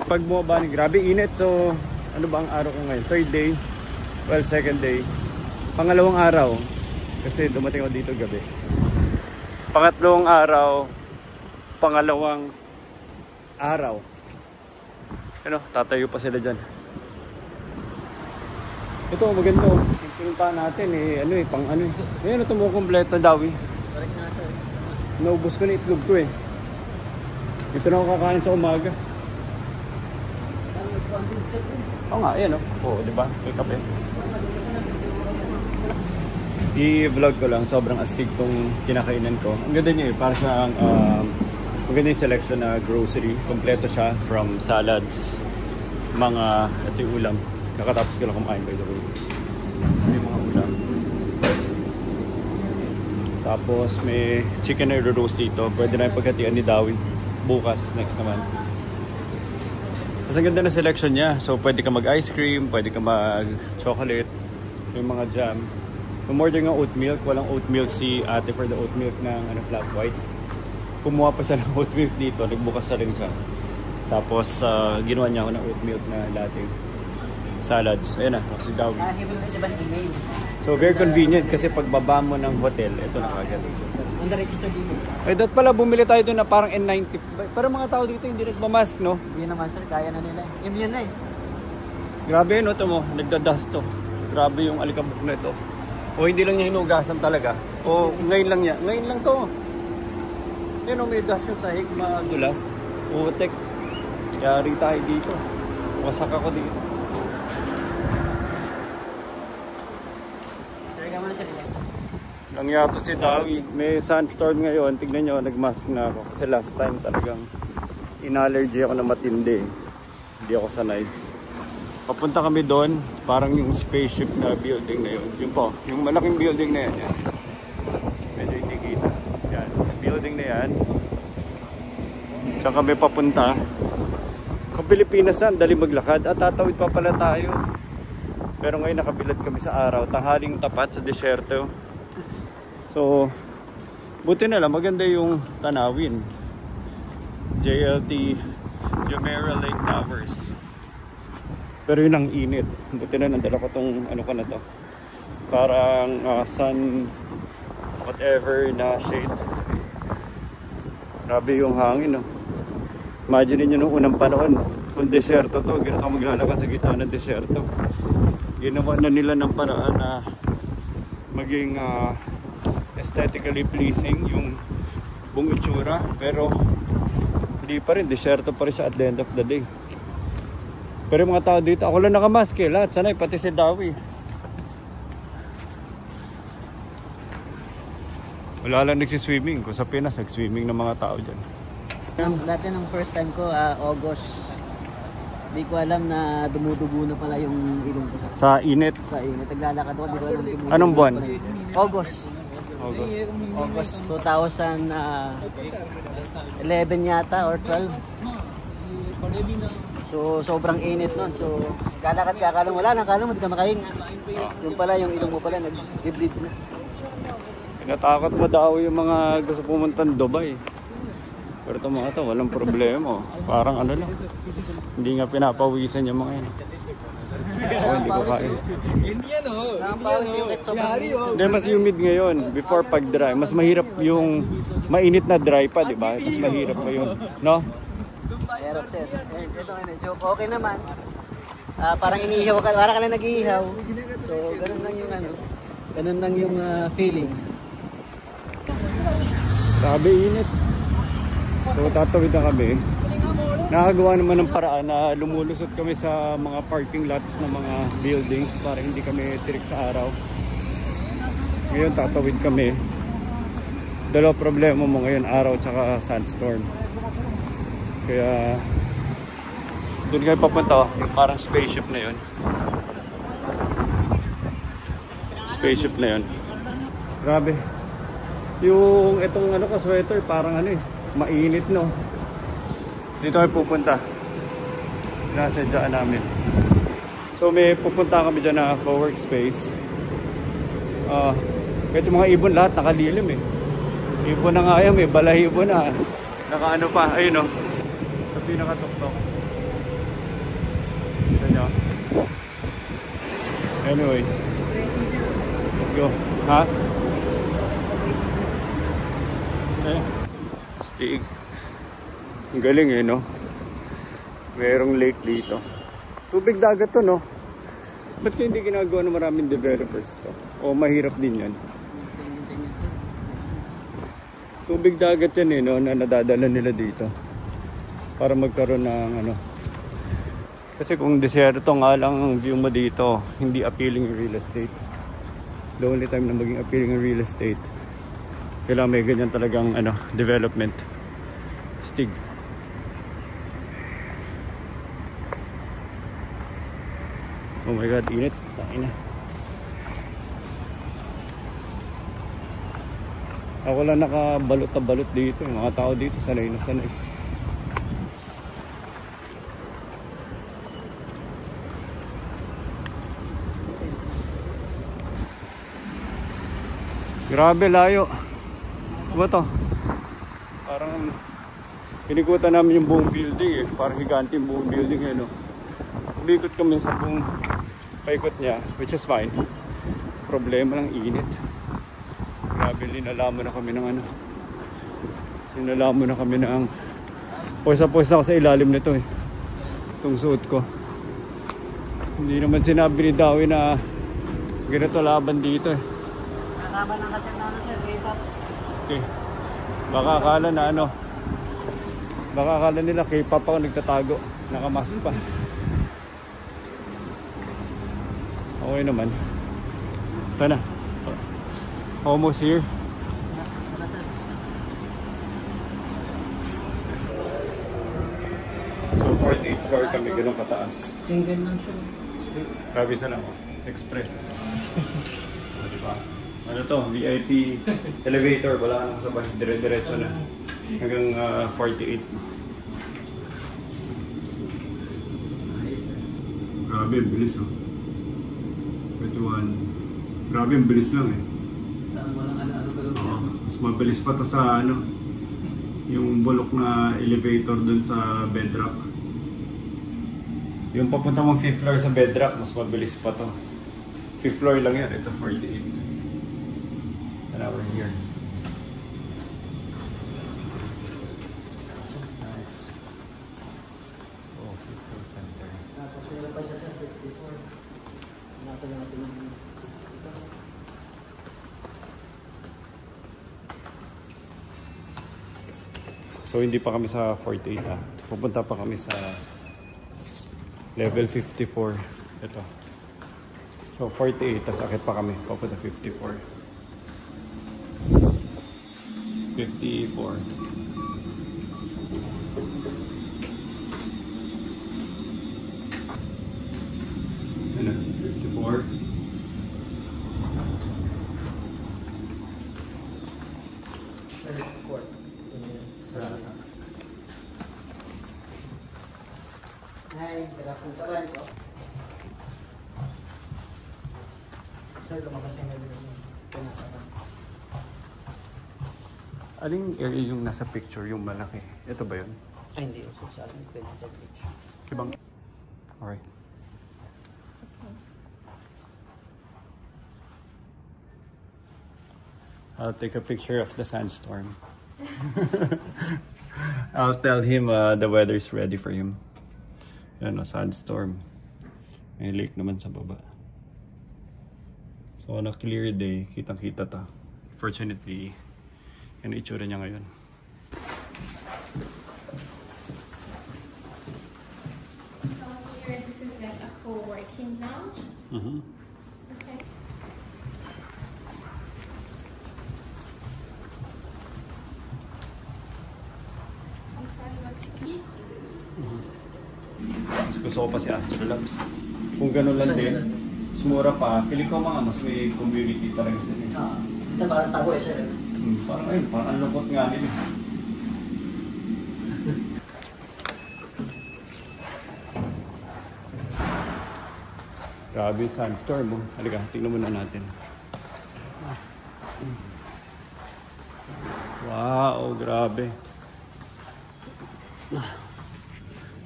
pag bumaba ni grabe init. So ano ba ang araw ko ngayon? Third day. Well, second day. Pangalawang araw. Kasi dumating ako dito gabi. Pangatlong araw. Pangalawang araw. Ano, tatayo pa sila dyan. Ito, maganda. Yung pinuntahan natin ano pang ano eh. Ngayon, ito mo kompleto dawi. Naubos ko na itlog ko eh. Ito na ako kakain sa umaga. Oo nga, ayan o. Oo, diba? May kape. I-vlog ko lang. Sobrang astig tong kinakainan ko. Ang ganda niya eh. Para siyang maganda yung selection na grocery. Kompleto siya from salads. Mga, ito yung ulam. Kakatapos ko lang kumain by the way. May mga ulam. Tapos may chicken na roast dito. Pwede na yung paghatian ni Dawi. Bukas, next naman. Tapos ang ganda na selection niya. So pwede ka mag-ice cream, pwede ka mag-chocolate, may mga jam. Umorder ng oat milk. Walang oat milk si ate for the oat milk ng flat white. Kumuha pa siya ng oat milk dito. Nagbukas na rin siya. Tapos ginawa niya ako ng oat milk na latte. Salads. Ayan na, si Dawi. So very convenient kasi pagbaba mo ng hotel, ito na kagad. On the registered email. Ay, dapat pala bumili tayo doon na parang N90. Pero mga tao dito hindi nagmamask, no? Hindi naman sir, kaya na nila. Immune na eh. Grabe, no? Ito mo, nagdadust to. Grabe yung alikabok na ito. O hindi lang niya hinugasan talaga. O ngayon lang niya. Ngayon lang to. Yan o, may dust yung sahig, madulas. Utek. Yari tayo dito. Wasak ako dito. Nangyato si Dawi. May sunstorm ngayon. Tignan nyo, nagmask na ako. Kasi last time talagang in-allergy ako na matindi. Hindi ako sanay. Papunta kami doon. Parang yung spaceship na building na yun. Yung po, yung malaking building na yan. Yan. Medyo hindi kita. Yan. Yung building na yan. Saan kami papunta. Kung Pilipinas na, dali maglakad. At tatawid pa pala tayo. Pero ngayon nakabilad kami sa araw. Tanghaling tapat sa desierto. So, buti na lang, maganda yung tanawin. JLT Jumeirah Lake Towers. Pero yun ang init. Buti na nandala ko tong ano ko na to. Parang sun whatever na shade. Grabe yung hangin, no? Imagine nyo nung unang panahon, kung desierto to, ganito maglalakad sa gitna ng desierto. Ginawa na nila ng paraan na maging aesthetically pleasing yung buong itsura, pero hindi pa rin, desierto pa rin siya at the end of the day. Pero yung mga tao dito, ako lang nakamask eh, lahat sanay, pati si Dawi. Wala lang nagsiswimming. Kung sa Pinas, nag-swimming ng mga tao dyan. Dati nung first time ko, August. Hindi ko alam na dumudugo na pala yung ilong ko. Sa init? Sa init. Naglalakad ako, hindi ko alam dumudugo. Anong buwan? August. August 2011 yata or 12. So sobrang init nun. So kalakad ka, akala mo wala na, akala mo hindi ka makahinga. Yung pala, yung ilong mo pala nag-bleed na. Pinatakot mo daw yung mga gusto pumunta ng Dubai. Pero ito mga ito, walang problema. Parang ano lang. Hindi nga pinapawisan yung mga yun. Ako hindi ko kain. Hindi yan o. Hindi, mas humid ngayon. Before pag dry. Mas mahirap yung mainit na dry pa, di ba? Mas mahirap pa yun. No? Pero sir, ito okay naman. Parang iniihaw ka, parang ka na nag-iihaw. So ganun lang yung ano. Ganun lang yung feeling. Sabi init. So tatawid na kami. Nakagawa naman ng paraan na lumulusot kami sa mga parking lots ng mga buildings para hindi kami tirik sa araw. Ngayon tatawid kami. Dalawa problema mo ngayon, araw tsaka sandstorm. Kaya doon kayo papunta, yung parang spaceship na yun. Spaceship na yun. Grabe. Yung itong ano ka sweater parang ano eh, mainit no. Dito kami pupunta. Nasadyaan namin. So may pupunta kami dyan na co-work space. Kahit yung mga ibon lahat nakalilim eh. Ibon na nga yan, may balahibo na. Naka ano pa, ayun o. Sa pinakatuktok. Ito nyo. Anyway. Let's go. Ha? Eh. Stig. Ang galing eh, no? Mayroong lake dito. Tubig dagat to, no? Ba't kayo hindi ginagawa ng maraming developers to? O mahirap din yan? Tubig dagat yan eh, no? Na nadadala nila dito. Para magkaroon ng ano. Kasi kung desierto nga lang ang view mo dito, hindi appealing yung real estate. The only time na maging appealing yung real estate, kailangan may ganyan talagang ano, development. Stig. Oh my god, init. Tain na. Ako lang nakabalot na balot dito. Yung mga tao dito, sanay na sanay. Grabe, layo. Ano ba to? Parang pinikutan namin yung buong building eh. Parang higante yung buong building eh, no? Umikot kami sa buong paikot niya, which is fine. Problema lang, init. Grabe, linalaman na kami ng ano. Linalaman na kami ng pwesa-pwesa ako sa ilalim nito eh. Itong suot ko. Hindi naman sinabi ni Dawi na ganito laban dito eh. Nakaban lang kasi na sir, K-pop. Okay. Baka akala na ano. Baka akala nila K-pop ako nagtatago. Nakamask pa. Okay naman. Ito na. Almost here. So 48th floor kami, ganun kataas. Single lang siya. Grabe sana ako. Express. Diba? Ano to? VIP elevator. Wala ka nang sabay. Dire-diretso na. Hanggang 48. Grabe, bilis oh. 21. Grabe, ang bilis lang eh. Mas mabilis pa to sa ano, yung bulok na elevator dun sa bedrock. Yung papunta mong 5th floor sa bedrock, mas mabilis pa to. 5th floor lang yan, ito 48. And now we're here. Nice. Oh, Crypto Center. Tapos meron pa siya sa 54. Natin natin yung So hindi pa kami sa 48 ah. Pupunta pa kami sa level 54. Ito. So 48, tas akit pa kami. Papunta 54. 54. Ano? 54. Ay, pagkapuntaran ko. Sir, lumabas na yung pinasakan. Aling area yung nasa picture, yung malaki? Ito ba yun? Ay, hindi. So, sa akin, pwede sa picture. Ibang? Alright. I'll take a picture of the sandstorm. I'll tell him the weather's ready for him. Yan o, sandstorm. May lake naman sa baba. So on a clear day, kitang-kita ta. Fortunately, yan ang itsura niya ngayon. So here, this is like a co-working lounge. Mm-hmm. Okay. I'm sorry, what's it? Mas gusto ko pa si Astrolabs. Kung gano'n lang din, mas mura pa. Feeling ko mga mas may community talaga sila. Ito parang tago eh, sir. Parang ayun, parang ang lungkot nga nila. Grabe yung sandstorm. Oh. Halika, tingnan muna natin. Wow, grabe.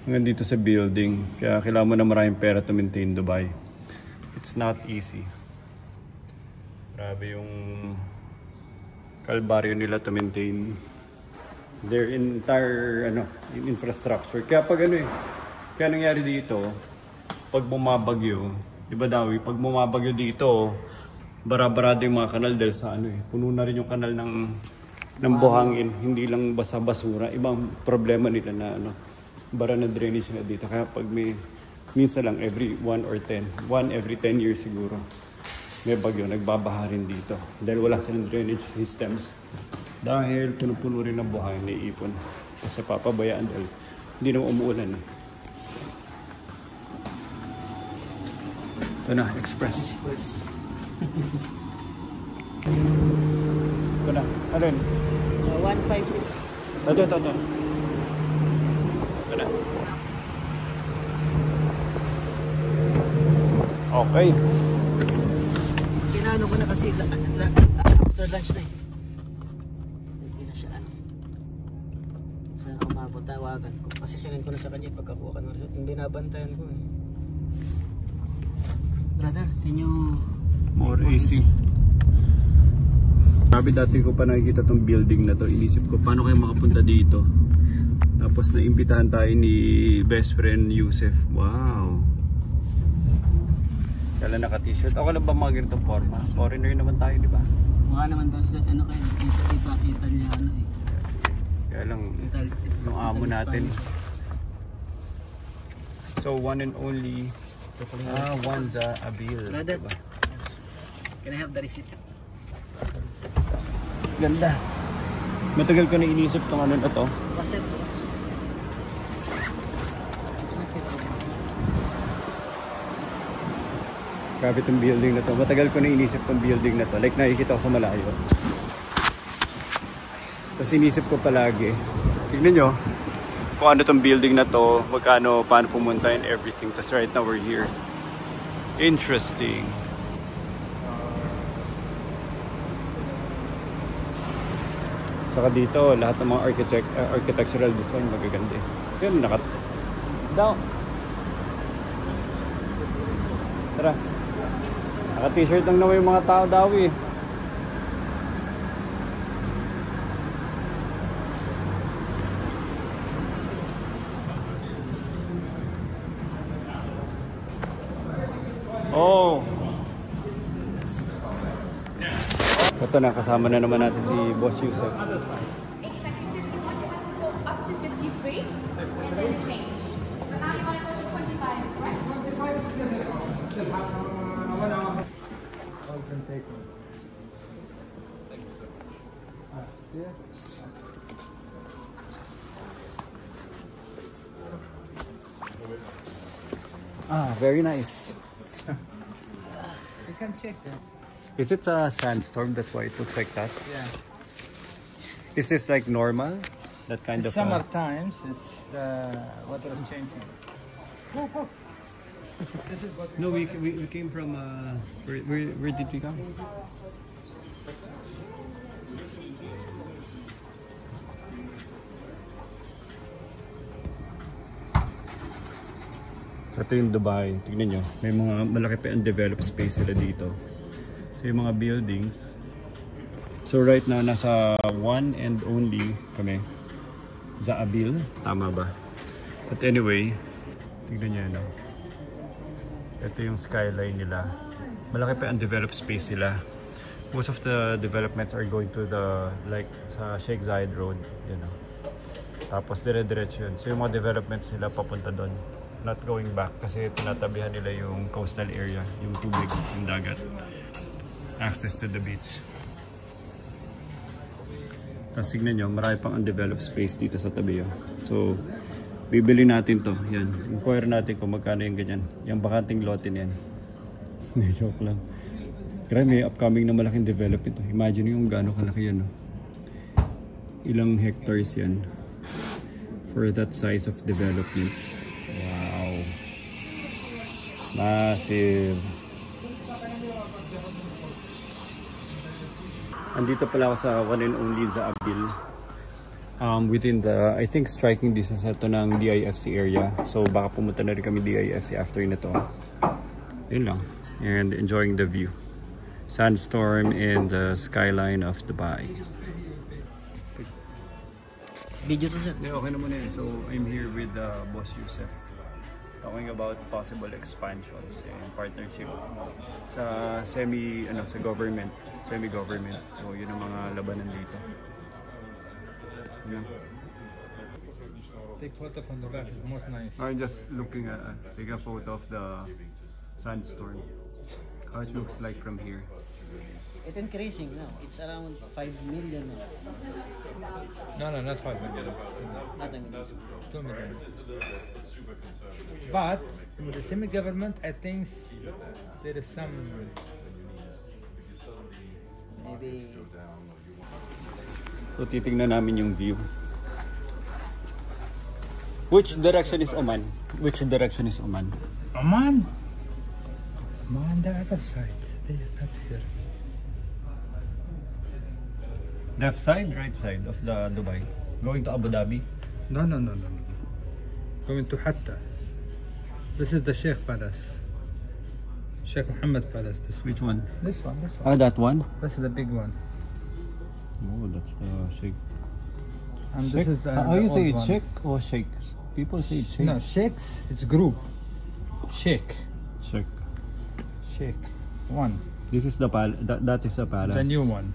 hanggang dito sa building. Kaya kailangan mo na maraming pera to maintain Dubai. It's not easy. Grabe yung kalbaryo nila to maintain their entire infrastructure. Kaya pag kaya nangyari dito, pag bumabagyo, di ba daw, pag bumabagyo dito, bara-barado yung mga kanal dahil sa puno na rin yung kanal ng buhangin, hindi lang basa basura. Ibang problema nila na bara na drainage na dito. Kaya pag minsan lang every 1 every 10 years siguro, may bagyo, nagbabaha rin dito. Dahil wala silang drainage systems. Dahil puno-puno rin ng buhangin, naiipon. Kasi papabayaan dahil hindi na umuulan. Ito na, express. Ito na, ano yun? 1566. Ito. Ito na. Okay. Pinano ko na kasi after lunch na hindi na siya saan ako mapuntawagan ko kasi sinend ko na sa kanya pagkakuha ka ng result yung binabantayan ko brother, can you more AC. Sabi dati ko pa nakikita tong building na to, inisip ko paano kayo makapunta dito, tapos naimbitahan tayo ni best friend Yusef. Wow, kala naka t-shirt. Ako lang ba mga ganitong forma? Foreigner naman tayo, di ba? mukha naman daw sa kayo Italiano kaya lang yung amo natin. So one and only Wanza Abil, brother, diba? can I have the receipt? Ganda. Matagal ko na inisip tong na to. Kasi Grabe itong building na to. Matagal ko na inisip tong building na to. Like nakikita ko sa malayo. Tapos inisip ko palagi. Tignan nyo kung ano tong building na to, magkano, paano pumunta and everything. Tapos right now we're here. Interesting. Saka dito, lahat ng mga architectural design magaganda. Yun, Daw. Tara. Naka-t-shirt lang naman yung mga tao daw eh. Oh. Ito na, kasama na naman natin si Boss Yusef. Exactly 51, you have to go up to 53 and then change. But now you want to go to 25, correct? 25. Very nice. you can check that. Is it a sandstorm? That's why it looks like that? Yeah. Is this like normal? That kind of Summer times, it's the water is changing. No, we came from where did we come? Ito yung Dubai. Tignan nyo, may mga malaki pa undeveloped space sila dito. So yung mga buildings. So right now nasa one and only kami, Zaabil, tama ba? But anyway, tignan nyo, no? Ito yung skyline nila. Malaki pa undeveloped space sila. Most of the developments are going to the, like sa Sheikh Zayed Road, you know. Tapos dire-diretso yun. So yung mga developments nila papunta doon. Not going back kasi tinatabihan nila yung coastal area, yung tubig, yung dagat. Access to the beach. Tapos tignan nyo, marami pang undeveloped space dito sa tabi. So, bibili natin to. Yan. Inquire natin kung magkano yung ganyan. Yung bakanting lote niyan. Hindi, joke lang. Grabe, may upcoming na malaking development. Imagine yung gaano kalaki yan. No? Ilang hectares yan for that size of development. Wow. Massive. Andito pala ako sa one and only Zaabil. within the, I think, striking distance ito ng DIFC area. So baka pumunta na rin kami DIFC after nito. Yun lang. And enjoying the view. Sandstorm and the skyline of Dubai. Video to sir. Yeah, okay na muna yun. So I'm here with Boss Yusef. Talking about possible expansions and partnership sa semi-government. So yun ang mga labanan dito. Yeah. Take photo from the back, it's most nice. I'm just looking at take a photo of the sandstorm. How it looks like from here. It's increasing now. It's around 5 million now. No, not 5 million. Not a million. 2 million. But with the semi-government, I think there is some. Maybe. So titingnan namin yung view. Which direction is Oman? Which direction is Oman? Oman? Oman, the other side. They are not here. Left side, right side of the Dubai. Going to Abu Dhabi. No. Going to Hatta. This is the Sheikh Palace. Sheikh Mohammed Palace. Which one? This one. Ah, that one? This is the big one. Oh, that's the Sheikh. And Sheikh? this is the How you old say it? one. Sheikh or Sheikhs? People say it Sheikh. No, Sheikhs, it's group. Sheikh. Sheikh. Sheikh. One. This is the that is the palace. The new one.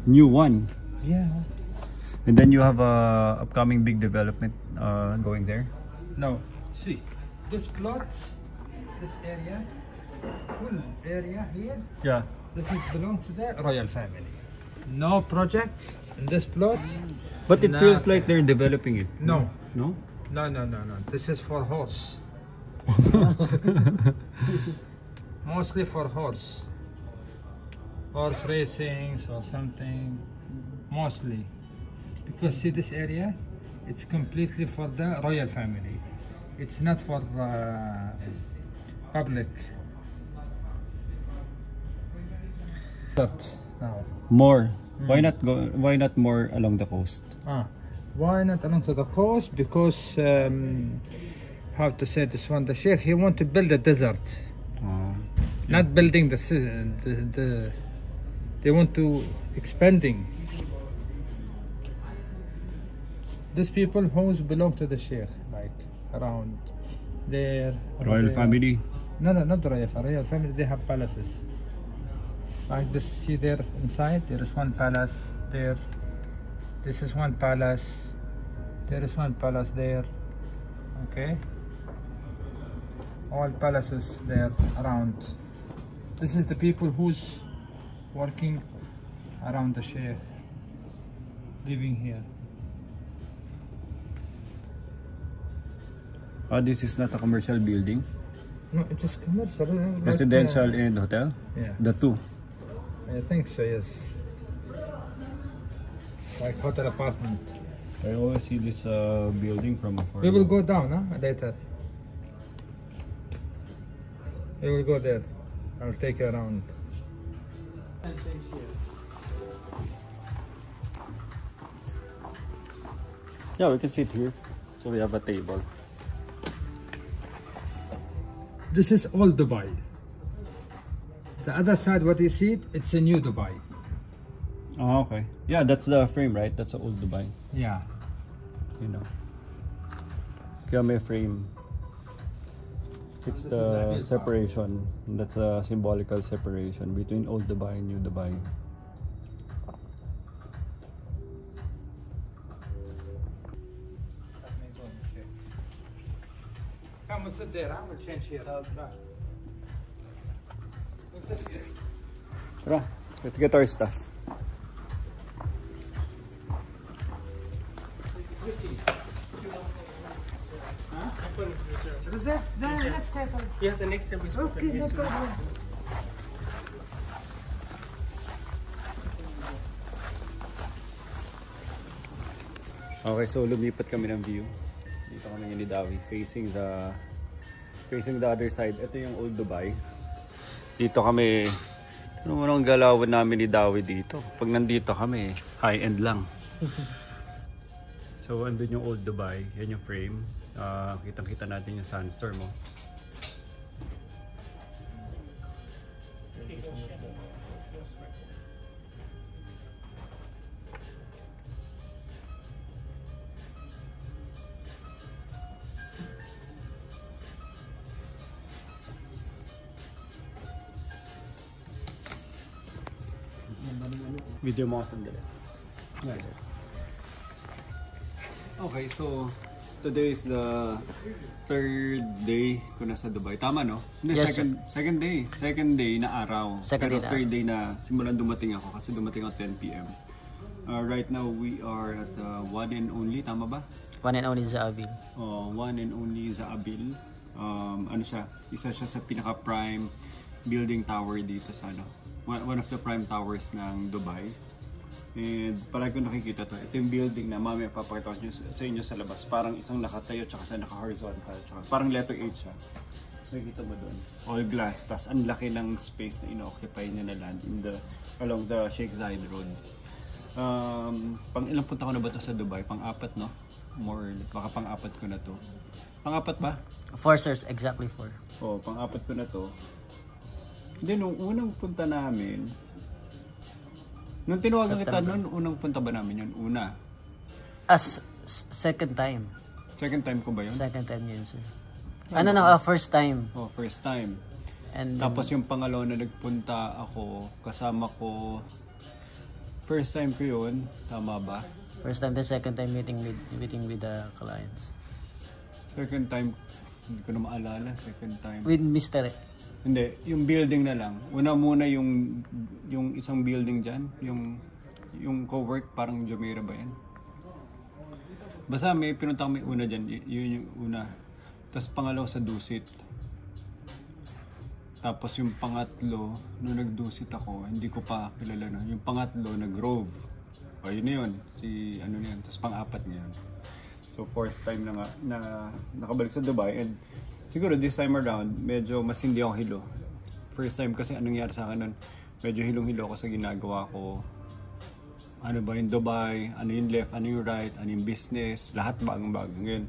New one. Yeah. And then you have a upcoming big development going there. No. See, this plot, this area, full area here, Yeah. this is belong to the royal family. No projects in this plot. But it Nah. feels like they're developing it. No. No? No. This is for horse. Mostly for horse. Horse racings or something. Mostly. Because see this area? It's completely for the royal family. It's not for public. Now. More. Why not go? Why not more along the coast? Why not along to the coast? Because how to say this one? The Sheikh, he want to build a desert, not building the. They want to expanding. These people who belong to the Sheikh, like around there. Royal there. family. No, not the royal family. They have palaces. Like this, see there inside, there is one palace there. This is one palace. There is one palace there. Okay. All palaces there around. This is the people who's working around the Sheikh, living here. This is not a commercial building. No, it is commercial. Like, Residential and hotel. Yeah. The two. I think so, yes. Like hotel apartment. I always see this building from afar. We will go down, later. We will go there. I'll take you around. Yeah, we can sit here. So we have a table. This is old Dubai. The other side, what you see, it's a new Dubai. Oh, okay. Yeah, that's the frame, right? That's the old Dubai. Yeah. You know. Kaya may frame. It's the separation. That's a symbolical separation between old Dubai and new Dubai. Come and sit there, we'll change here. Tara, let's get our stuff. Reserve? The next table. Yeah, the next step is Okay, no problem. Okay, so lumipat kami ng view. Dito kami ni Dawi, facing the other side. Ito yung old Dubai. Dito kami, ano mo nang galawan namin ni Dawi dito. Pag nandito kami, high-end lang. So andun yung old Dubai, yan yung frame. Kitang-kita natin yung sandstorm mo. Video mo ako sandali. Okay, so today is the third day ko na sa Dubai. Tama, no? Hindi, Yes, second day. Second day na araw. Second Pero day na third day na simulan dumating ako kasi dumating ako 10 PM. Right now we are at one and only, tama ba? One and only Zaabil. One and only Zaabil. Ano siya? Isa siya sa pinaka-prime building tower dito sa ano. One of the prime towers ng Dubai. And palagi ko nakikita to. Ito yung building na mamaya papakita ko sa inyo sa labas. Parang isang nakatayo tsaka sa naka-horizontal. Tsaka parang letter H siya. Nakikita mo doon. All glass. Tapos ang laki ng space na ino-occupy niya na land along the Sheikh Zayed Road. Pang ilang punta ko na ba to sa Dubai? Pang-apat, no? Baka pang-apat ko na to. Pang-apat ba? 4 sirs, exactly 4. Oo, pang-apat ko na to. Hindi, nung unang punta namin, nung tinawagan kita nun, unang punta ba namin yun? Una. Second time. Second time ko ba yun? Second time yun, sir. First time. Oh, first time. And Tapos yung pangalawa na nagpunta ako, kasama ko, first time ko yun, tama ba? first time, the second time meeting with the clients. Second time, hindi ko na maalala, second time. With Mr. Hindi, yung building na lang. Una muna yung isang building dyan, yung co-work, parang Jumeirah ba yan? Basta may pinunta kami una dyan, yun yung una. Tapos pangalawa sa Dusit. Tapos yung pangatlo, nung nag-Dusit ako, hindi ko pa kilala na. Yung pangatlo, nag-Grove. O yun na yun, ano na yun. Tapos pang-apat na yun. So fourth time na nga, na nakabalik sa Dubai. And siguro this time around, medyo mas hindi ako hilo. First time kasi anong nangyari sa akin nun, medyo hilong-hilo ako sa ginagawa ko. Ano ba yung Dubai, ano yung left, ano yung right, ano yung business, lahat bagong-bago. Ngayon,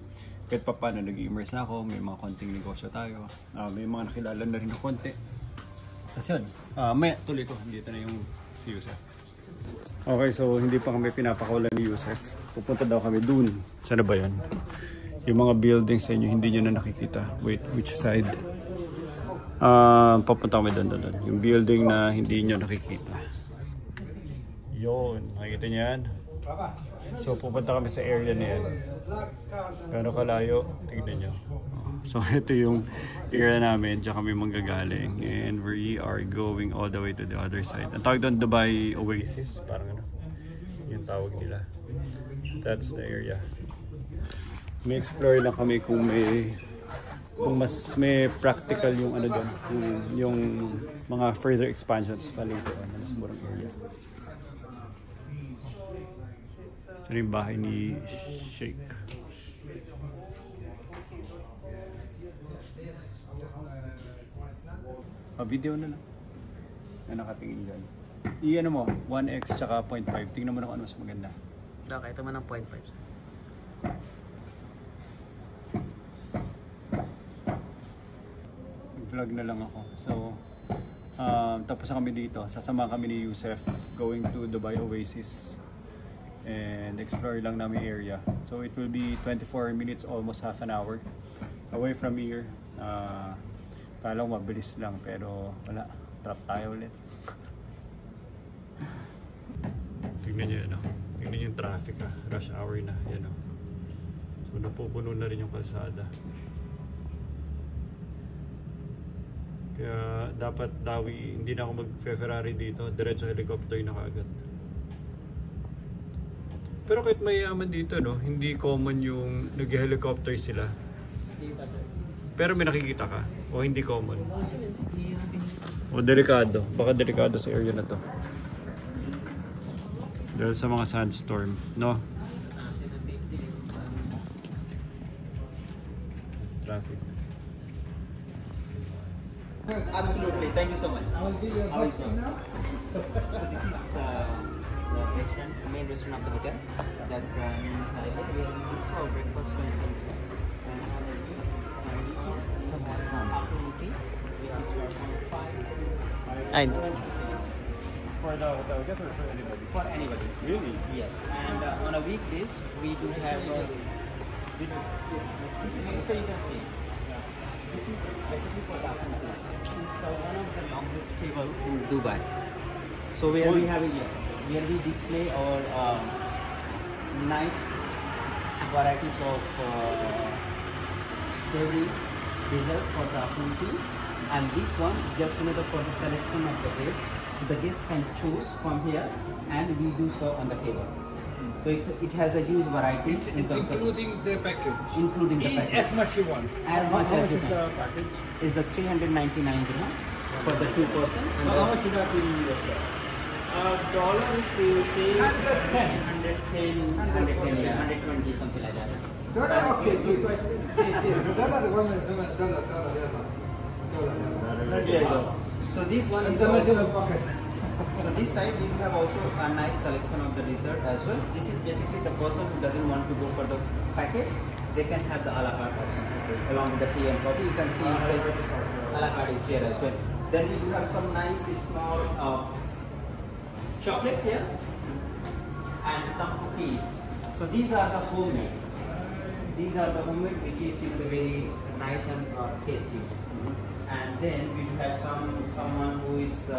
kahit pa paano nag-immerse na ako, may mga konting negosyo tayo, may mga nakilala na rin na konti. Tapos yun, may tuloy ko, dito na yung si Yusef. Okay, so hindi pa kami pinapakawalan ni Yusef. Pupunta daw kami dun. Sana ba yan? Yung mga buildings sa inyo, hindi nyo na nakikita. Wait, which side? Papunta kami doon. Yung building na hindi nyo nakikita. Yun, nakikita nyo yan? So pupunta kami sa area na yan. Gano'ng kalayo? Tignan nyo. So ito yung area namin, diyan kami manggagaling. And we are going all the way to the other side. Ang tawag doon, Dubai Oasis. Parang ano, yung tawag nila. That's the area. May explore lang kami kung mas may practical yung ano doon, yung mga further expansions pa later on mas murang area. So yung bahay ni Sheikh. Video na lang na nakatingin dyan. I-ano mo, 1x tsaka 0.5. Tingnan mo na kung ano mas maganda. Okay, ito mo ng 0.5. Vlog na lang ako. So, tapos na kami dito. Sasama kami ni Yusef going to Dubai Oasis and explore lang namin area. So, it will be 24 minutes, almost half an hour away from here. Kala ko mabilis lang pero wala. Trap tayo ulit. Tingnan nyo yun, tingnan nyo yung traffic rush hour na, yan o. So napupuno na rin yung kalsada. Kaya dapat hindi na ako mag-Ferrari dito, diretso helicopter na kaagad. Pero kahit mayaman dito, no, hindi common yung nag-helicopter sila. Pero may nakikita ka, o hindi common. O delikado, baka delikado sa area na to. Dahil sa mga sandstorm, no? Traffic. Absolutely. Thank you so much. I'll be your How is host it? now. So this is the restaurant, the main restaurant of the hotel. That's the main side. We have also breakfast and afternoon tea, which is from 5 and For the hotel guest or for anybody? for anybody. Really? Yes. And on a weekdays, we do have. This is okay, you can see. This is basically for the afternoon tea. This is one of the longest table in Dubai. So where we have where we display our nice varieties of savory dessert for the afternoon tea, and this one just another for the selection of the guests. So the guests can choose from here, and we do so on the table. So it has a huge variety. It's including the package. Including the Eat package. as much you want. As much as you is can. the package? Is the 399 dirham for the 2 person. And How much is that in US? dollar if you say 110. 110, yeah, 120, something like that. Dollar, okay. Dollar. So this one is also, so this side we have also a nice selection of the dessert as well. This is basically the person who doesn't want to go for the package, they can have the a la carte options along with the tea and coffee. You can see a la carte is here as well. Then we do have some nice small chocolate here and some cookies. So these are the homemade. These are the homemade, which is very nice and tasty. And then we have someone who is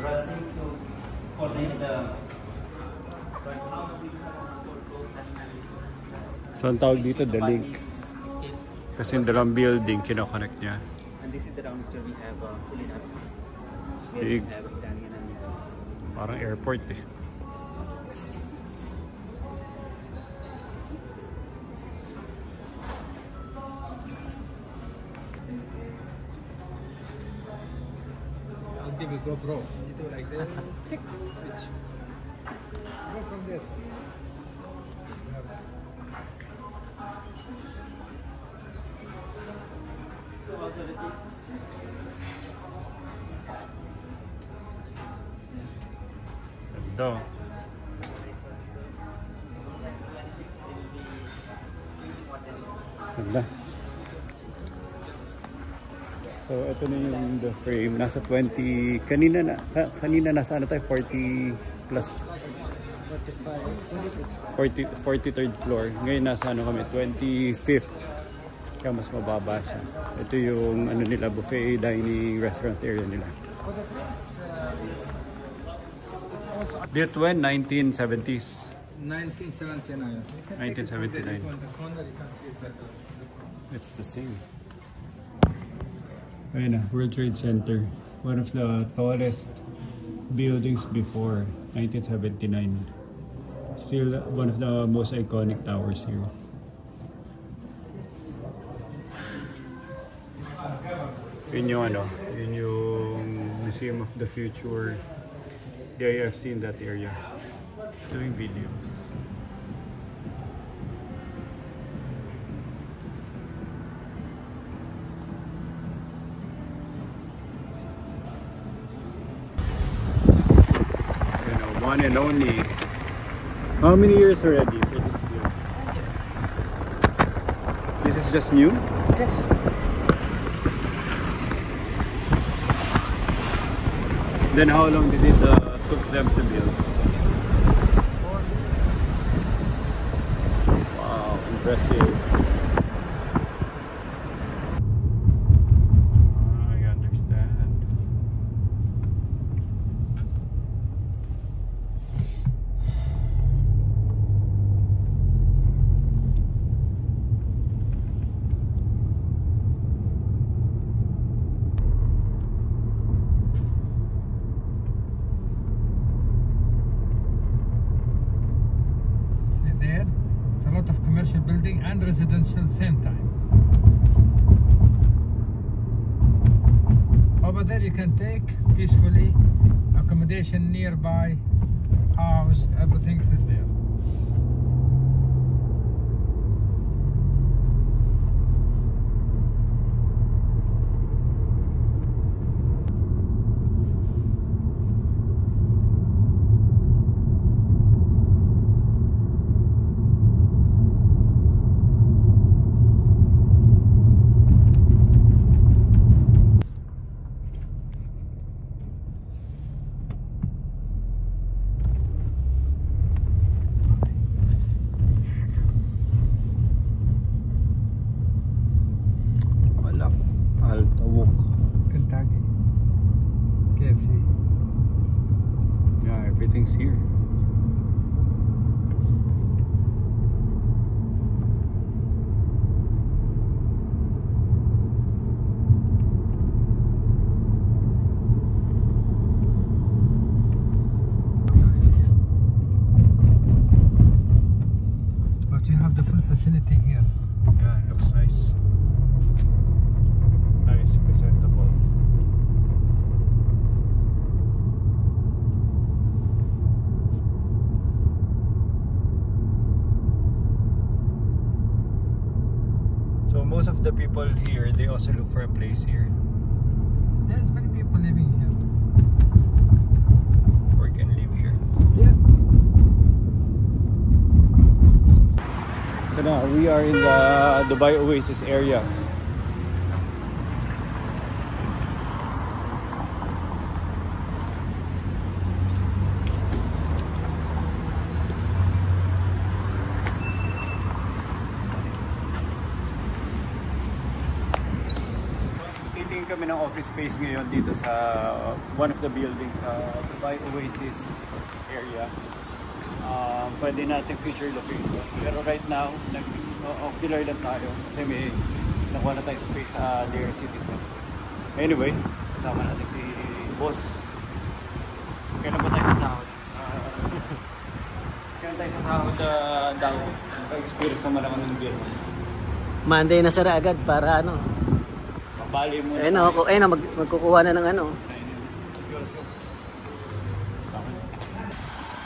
rushing for the. So ang tawag dito, the link. Kasi yung dalawang building, kinoconnect niya. And this is the downstairs we have culinary. Big. We have Italian and Parang airport eh. I'll give you GoPro. You do like that. Tick. Switch. Go from there. so also the Ganda. Ganda. So ito na yung the frame. Nasa 20, kanina nasa ano tayo, 40 plus 43rd floor. Ngayon nasa ano kami, 25th. Kaya mas mababa siya. Ito yung ano nila, buffet dining restaurant area nila. Built when? 1970s. 1979. 1979. On the corner, you can see it better. It's the same. Ayun na, World Trade Center. One of the tallest buildings before 1979. Still one of the most iconic towers here. Yun yung ano, yun yung Museum of the Future. Yeah, I've seen that area. Doing videos. You know, one and only. How many years already for this view? This is just new? yes. Then how long did it took them to build? Wow, impressive. I understand. There, it's a lot of commercial building and residential same time. Over there you can take peacefully accommodation nearby, house, everything is there. buildings here. But you have the full facility here. Yeah, it looks nice. Nice, presentable. So most of the people here, they also look for a place here. There's many people living here. Or can live here. Yeah. So now, we are in the Dubai Oasis area. Titingin kami ng office space ngayon dito sa one of the buildings sa Dubai Oasis area. Pwede natin feature location. Pero right now, nag-ocular lang tayo kasi may nakuha na tayo space sa Deir Citizen. Anyway, kasama natin si Boss. Kailan ba tayo sa sahod? Kailan tayo sa sahod daw? Nag-experience naman ako ng beer. Monday na sara agad para ano. Bali mo. Ayun na, magkukuha na ng ano.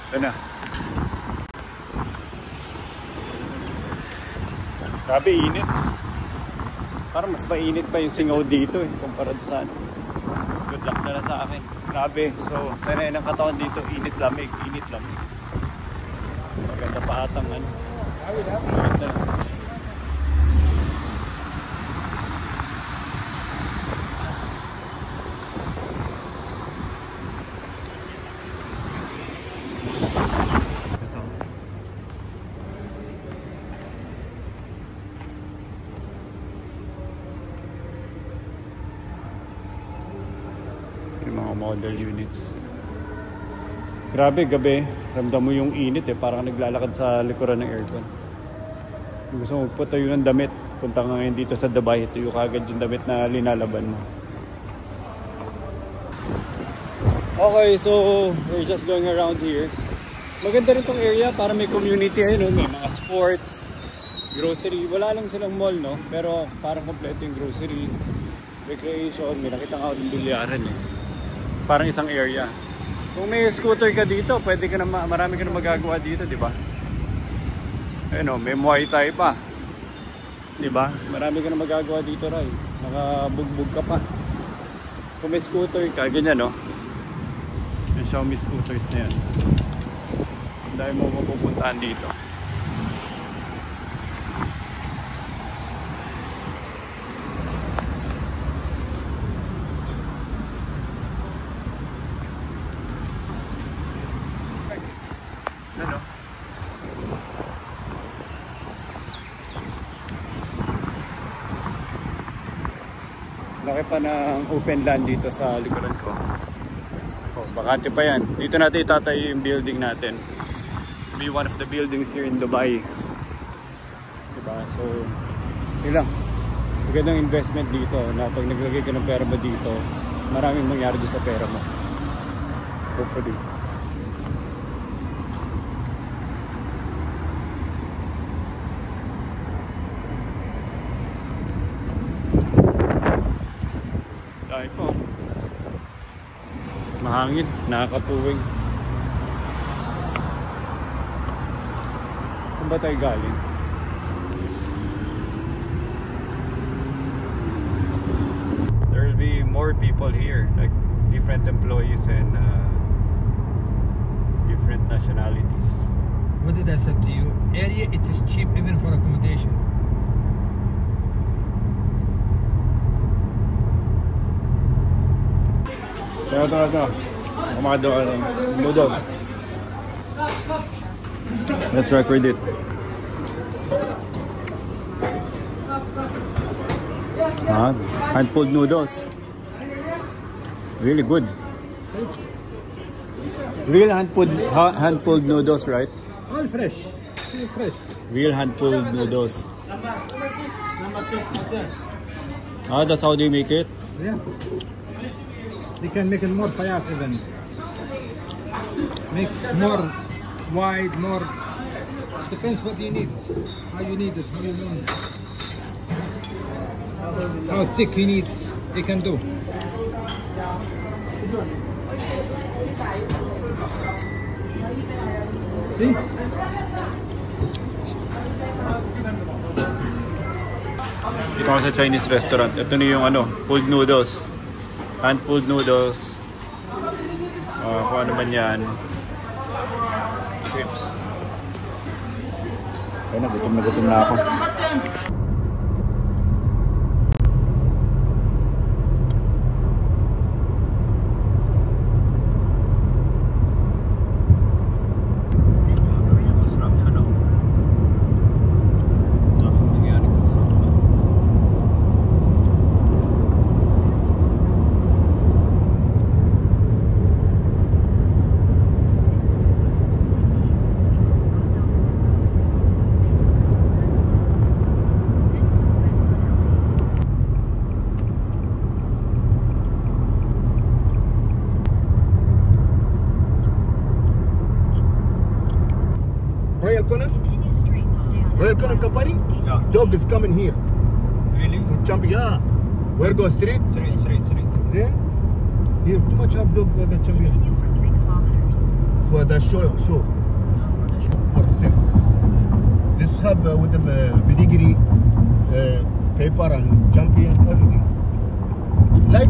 Ito na. Grabe, init. Parang mas mainit pa yung singaw dito kumpara sa ano. Good luck na lang sa akin. Grabe. So, sanay ng katawan dito, init lamig. So, maganda pa atang ano. Maganda. Yung mga model units. Grabe, gabi. Ramdam mo yung init parang naglalakad sa likuran ng aircon. Kung gusto mo magpatayo ng damit, punta ka ngayon dito sa Dubai, tuyo ka agad yung damit na linalaban mo. Okay, so we're just going around here. Maganda rin tong area para may community ayun, may mga sports, grocery. Wala lang silang mall, no? Pero parang kompleto yung grocery, recreation, may nakita nga ako ng bilyaran Parang isang area. Kung may scooter ka dito, pwede ka na marami ka na magagawa dito, di ba? Ayun may Muay Thai pa. Di ba? Marami ka na magagawa dito, Ray. Nakabugbog ka pa. Kung may scooter ka, ganyan, no? Yung Xiaomi scooters na yan. Dahil mo mapupuntahan dito. Ano? Laki pa ng open land dito sa likuran ko. Oh, bakante pa yan. Dito natin itatayo yung building natin. Be one of the buildings here in Dubai. Diba? So, yun lang. Magandang investment dito na pag naglagay ka ng pera mo dito, maraming mangyari doon sa pera mo. Hopefully. Dahil po. Mahangin, nakakapuwing. Saan ba tayo galing? There will be more people here, like different employees and different nationalities. What did I say to you? Area, it is cheap even for accommodation. Ito. Kumado ka ng noodles. Let's record it. Hand-pulled noodles. Really good. Real hand-pulled noodles, right? All fresh. Still fresh. Real hand-pulled noodles. Ah, that's how they make it? Yeah. They can make it more fayat even. Make more wide, more. Depends what you need. How you need it, how you want it. How thick you need, they can do. See? Dito ako sa Chinese restaurant. Ito na yung ano, pulled noodles. Hand-pulled noodles. Kung ano man yan. Chips. Ay, nagutom na ako. Royal Conan? Royal Conan Company? Yeah. Dog is coming here. Really? For jumping, yeah. Where go street? Straight. Then, here too much have dog for the champion. Continue for 3 kilometers. For the show. For the same. This have with the pedigree, paper and champion, everything. Like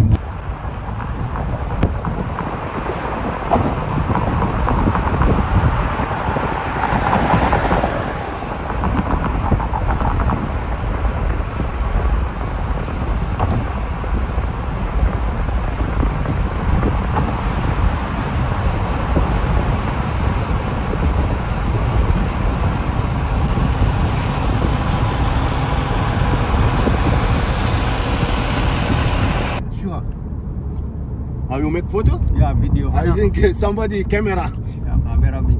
how you make photo? Yeah, video. I think somebody camera. Yeah, camera me.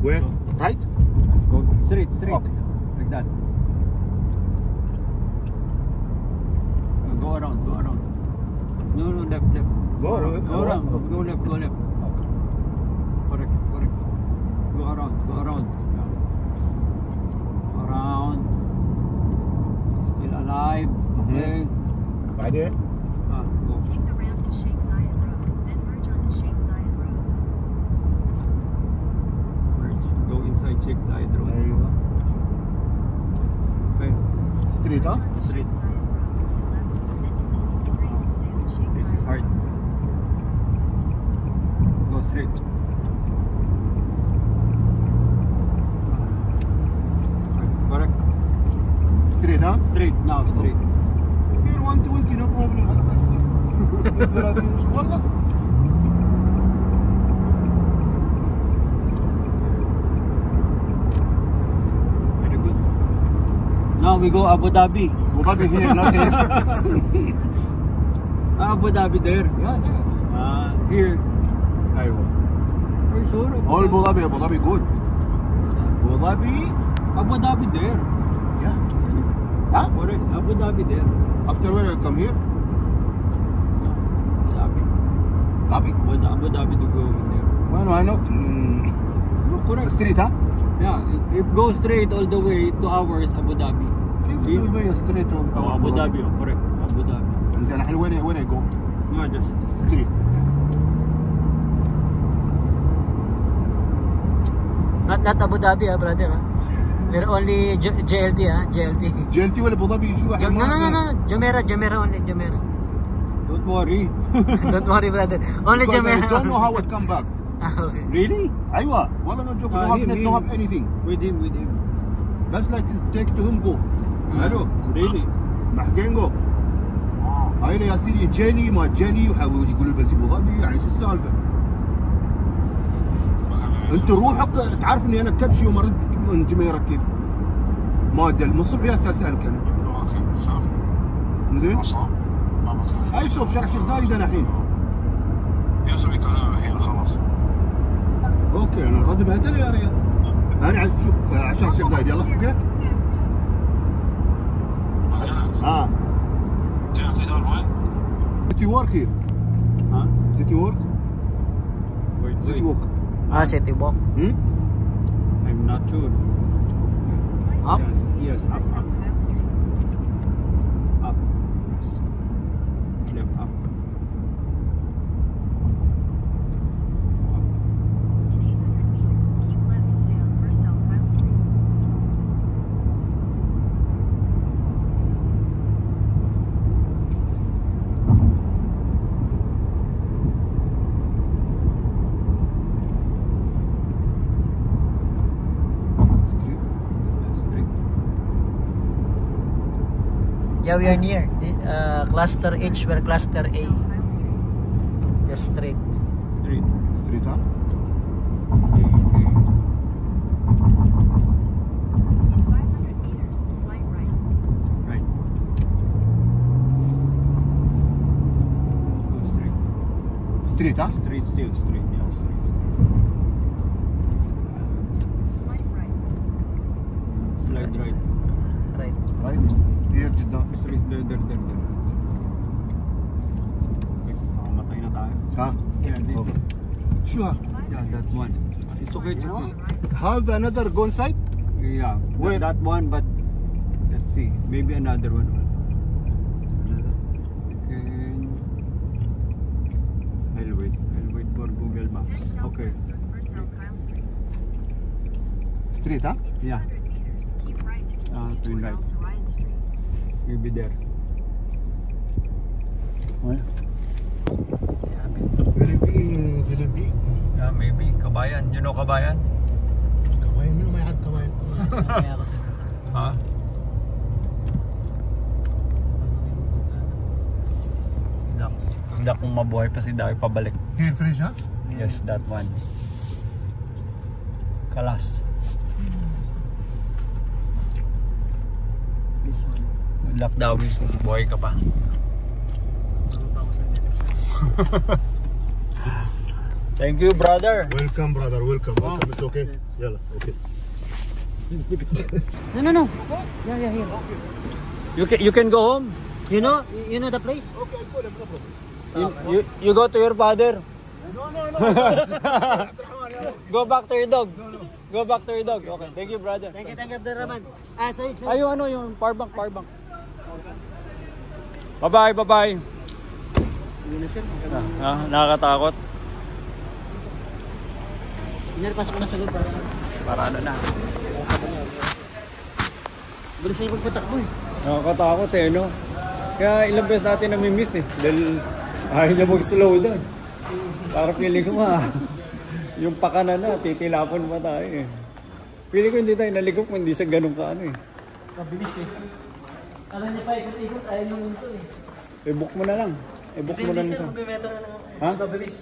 Where? Right? Go straight. Okay. Like that. Go around. No, left. Go around. Go left. Correct. Go around. Yeah. Around. Still alive. Okay. Right there. Go. Take the ramp to Sheikh Zayed Road, then merge onto Sheikh Zayed Road. Merge. Go inside Sheikh Zayed Road. There you go. Okay. Street, huh? Straight. Sheikh Zayed Road, 11, then continue straight to stay on Sheikh This Zayed is hard. Go straight. Correct. Street, huh? Straight now. Straight. Here 120, no problem. والله. Very good. Now we go Abu Dhabi. Abu Dhabi here, not here. Abu Dhabi there. Yeah, there. Here. أيوة. Are you sure? All Abu Dhabi good. Abu Dhabi. Abu Dhabi there. Yeah. Huh? Correct. Abu Dhabi there. After when I come here? Dhabi. Dhabi. Abu Dhabi to go in there. Well, I know. No, The correct. street, huh? Yeah. If go straight all the way 2 hours Abu Dhabi. See? كيف تبي street Oh, Abu Dhabi. Oh, correct. Abu Dhabi. انزين الحين وين I go? No, just Street. Not Abu Dhabi, brother. We're only JLT, JLT. JLT ولا أبو ظبي شو واحد؟ No. Jumeirah only, Jumeirah. don't worry. Don't worry, brother. Only Because I Jumeirah. don't know how it come back. Okay. Really? أيوة والله no joke. Ah, No have him, net, no have anything. With him. بس like take to him go. Hello. Really? محقينجو. هاي يا سيدي جاني ما جاني وحاول يقول بس ابو ظبي يعني شو السالفه؟ انت روحك تعرف اني انا كبشي ومرد من جميرك كيف؟ ما ادري من الصبح هسه اسالك انا. زين؟ اي شوف شرح شيخ زايد انا الحين. يا اسوي كلام الحين خلاص. اوكي انا الرد بهدل يا ريال. انا عايز اشوف 10 شيخ زايد يلا اوكي. سيتي وورك هي. ها؟ سيتي وورك. Wait, سيتي wait. وورك. City Walk. I'm not sure. Up? Yes, up, First up, on Kyle Street. up. Yes. Left, up. In 800 meters, keep left to stay on First on Kyle Street. Street. Yes, great. Yeah, we are near. Cluster H, we're cluster A. On Kyle Street. Just straight. Street. Street ها؟ Okay, okay. In 500 meters, slight right. Right. Go straight. Street ها؟ Straight still, straight. Yeah, straight, straight. Slight right. Slide right. Right. Right. Here جدا. Straight, there. Okay, makamatay na tayo. ها؟ Yeah, this. Okay. شو ها؟ Yeah, that one. It's okay, it's okay. Have another go inside? Yeah, Where? that one, but let's see. Maybe another one. I'll wait for Google Head Maps. Okay. southwest on First on Kyle Street. Street ها؟ In 200 Yeah. meters, keep right to continue turn toward right. Al Sarayan Street. Maybe there. Philippine. Yeah, maybe. Kabayan. You know Kabayan? كمان منو ما يعرف كمان. Kaya ako sa Ha? Hindi akong mabuhay pa si Dawi pabalik. Here fresh ها؟ Yes, that one. Kalas. Good luck, Dawi. Buhay ka pa. Thank you, brother. Welcome brother, welcome. It's okay. يلا okay. No. Yeah, here. You can go home. You know the place? Okay, I'll call him, no problem. You go to your father. No. Go back to your dog. Go back to your dog. Okay. Thank you, brother. Thank you, Abdurrahman. Sorry. Ay, yung power bank. Bye-bye. Nakakatakot. Inyari, pasok ko na sa loob. Para ano na. Bilis na yung pagpatakbo eh. Nakakatakot no? Kaya ilang beses natin nami-miss Dahil ayaw niya mag-slow down. Para feeling ko yung pakana na, titilapon pa tayo Feeling ko hindi tayo naligop kung hindi siya ganun ka Mabilis eh. Alam niya pa, ikot-ikot, ayaw nyo nito eh. I-book mo na lang. I-book mo na lang. Hindi, sir, 1 metro na lang ako. Ha? Mas mabilis.